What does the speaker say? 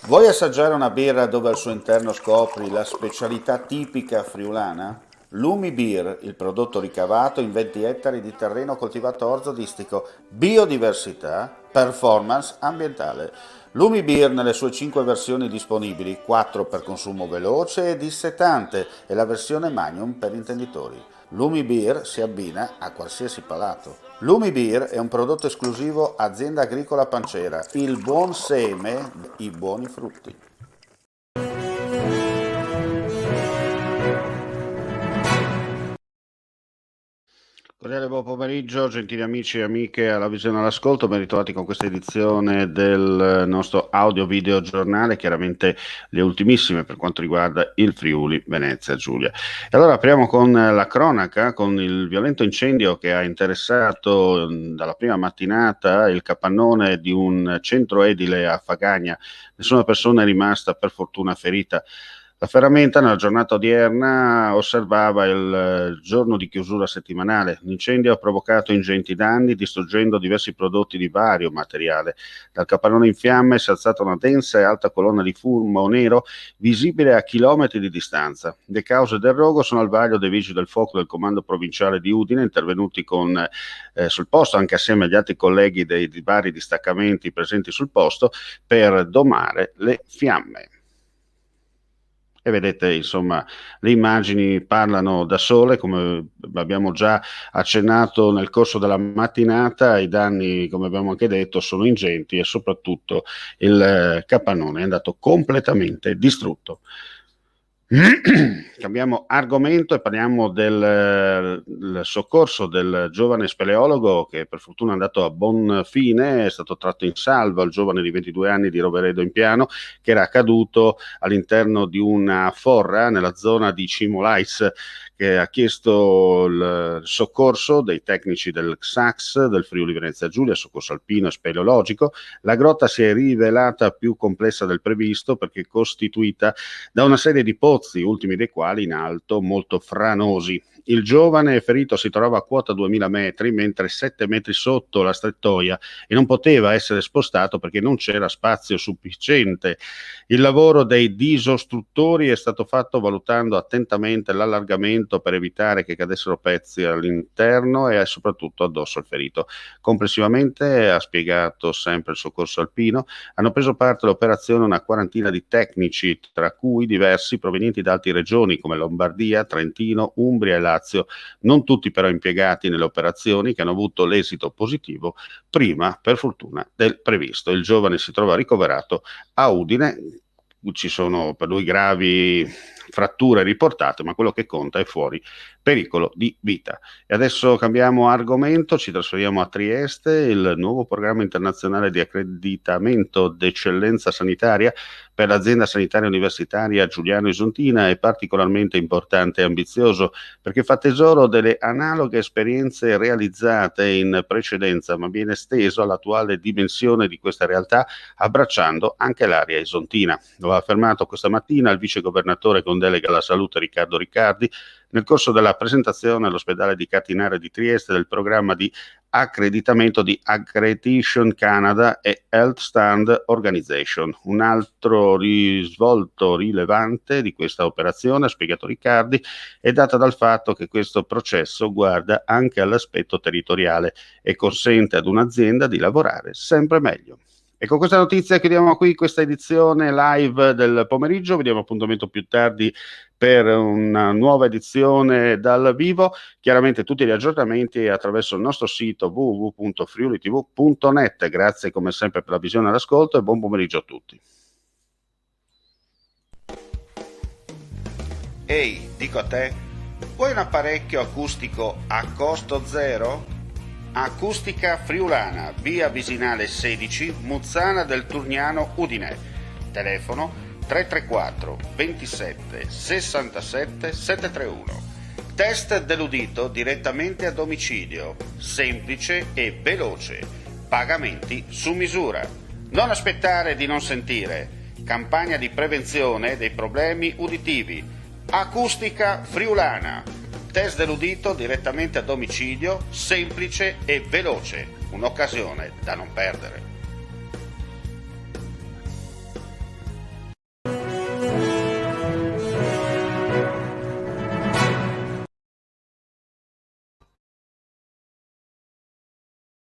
Vuoi assaggiare una birra dove al suo interno scopri la specialità tipica friulana? Lumi Beer, il prodotto ricavato in 20 ettari di terreno coltivato orzodistico, biodiversità, performance ambientale. Lumi Beer nelle sue 5 versioni disponibili, 4 per consumo veloce e dissetante e la versione Magnum per intenditori. Lumi Beer si abbina a qualsiasi palato. Lumi Beer è un prodotto esclusivo Azienda Agricola Pancera, il buon seme, i buoni frutti. Cordiale buon pomeriggio, gentili amici e amiche alla visione all'ascolto, ben ritrovati con questa edizione del nostro audio-video giornale, chiaramente le ultimissime per quanto riguarda il Friuli Venezia Giulia. E allora apriamo con la cronaca, con il violento incendio che ha interessato dalla prima mattinata il capannone di un centro edile a Fagagna. Nessuna persona è rimasta per fortuna ferita. La ferramenta nella giornata odierna osservava il giorno di chiusura settimanale. L'incendio ha provocato ingenti danni, distruggendo diversi prodotti di vario materiale. Dal capannone in fiamme si è alzata una densa e alta colonna di fumo nero visibile a chilometri di distanza. Le cause del rogo sono al vaglio dei vigili del fuoco del comando provinciale di Udine, intervenuti sul posto anche assieme agli altri colleghi dei vari distaccamenti presenti sul posto per domare le fiamme. E vedete, insomma, le immagini parlano da sole, come abbiamo già accennato nel corso della mattinata, i danni, come abbiamo anche detto, sono ingenti e soprattutto il capannone è andato completamente distrutto. Cambiamo argomento e parliamo del soccorso del giovane speleologo che per fortuna è andato a buon fine. È stato tratto in salvo il giovane di 22 anni di Roveredo in Piano, che era caduto all'interno di una forra nella zona di Cimolais, che ha chiesto il soccorso dei tecnici del XACS del Friuli Venezia Giulia, soccorso alpino e speleologico. La grotta si è rivelata più complessa del previsto perché è costituita da una serie di pozzi, ultimi dei quali in alto, molto franosi. Il giovane ferito si trovava a quota 2000 metri, mentre 7 metri sotto la strettoia, e non poteva essere spostato perché non c'era spazio sufficiente. Il lavoro dei disostruttori è stato fatto valutando attentamente l'allargamento per evitare che cadessero pezzi all'interno e soprattutto addosso al ferito. Complessivamente, ha spiegato sempre il soccorso alpino, hanno preso parte all'operazione una quarantina di tecnici, tra cui diversi provenienti da altre regioni come Lombardia, Trentino, Umbria e Lazio, non tutti però impiegati nelle operazioni, che hanno avuto l'esito positivo prima, per fortuna, del previsto. Il giovane si trova ricoverato a Udine. Ci sono per lui gravi fratture riportate, ma quello che conta è fuori pericolo di vita. E adesso cambiamo argomento, ci trasferiamo a Trieste. Il nuovo programma internazionale di accreditamento d'eccellenza sanitaria per l'azienda sanitaria universitaria Giuliano Isontina è particolarmente importante e ambizioso perché fa tesoro delle analoghe esperienze realizzate in precedenza, ma viene esteso all'attuale dimensione di questa realtà, abbracciando anche l'area isontina. Lo ha affermato questa mattina il vice governatore con delega alla salute Riccardo Riccardi nel corso della presentazione all'ospedale di Catinara di Trieste del programma di accreditamento di Accreditation Canada e Health Stand Organization. Un altro risvolto rilevante di questa operazione, ha spiegato Riccardi, è data dal fatto che questo processo guarda anche all'aspetto territoriale e consente ad un'azienda di lavorare sempre meglio. E con questa notizia chiudiamo qui questa edizione live del pomeriggio. Vediamo appuntamento più tardi per una nuova edizione dal vivo. Chiaramente tutti gli aggiornamenti attraverso il nostro sito www.friulitv.net. Grazie come sempre per la visione e l'ascolto e buon pomeriggio a tutti. Ehi, dico a te, vuoi un apparecchio acustico a costo zero? Acustica Friulana, via Visinale 16, Muzzana del Turniano, Udine. Telefono 334 27 67 731. Test dell'udito direttamente a domicilio, semplice e veloce. Pagamenti su misura. Non aspettare di non sentire. Campagna di prevenzione dei problemi uditivi. Acustica Friulana. Test dell'udito direttamente a domicilio, semplice e veloce. Un'occasione da non perdere.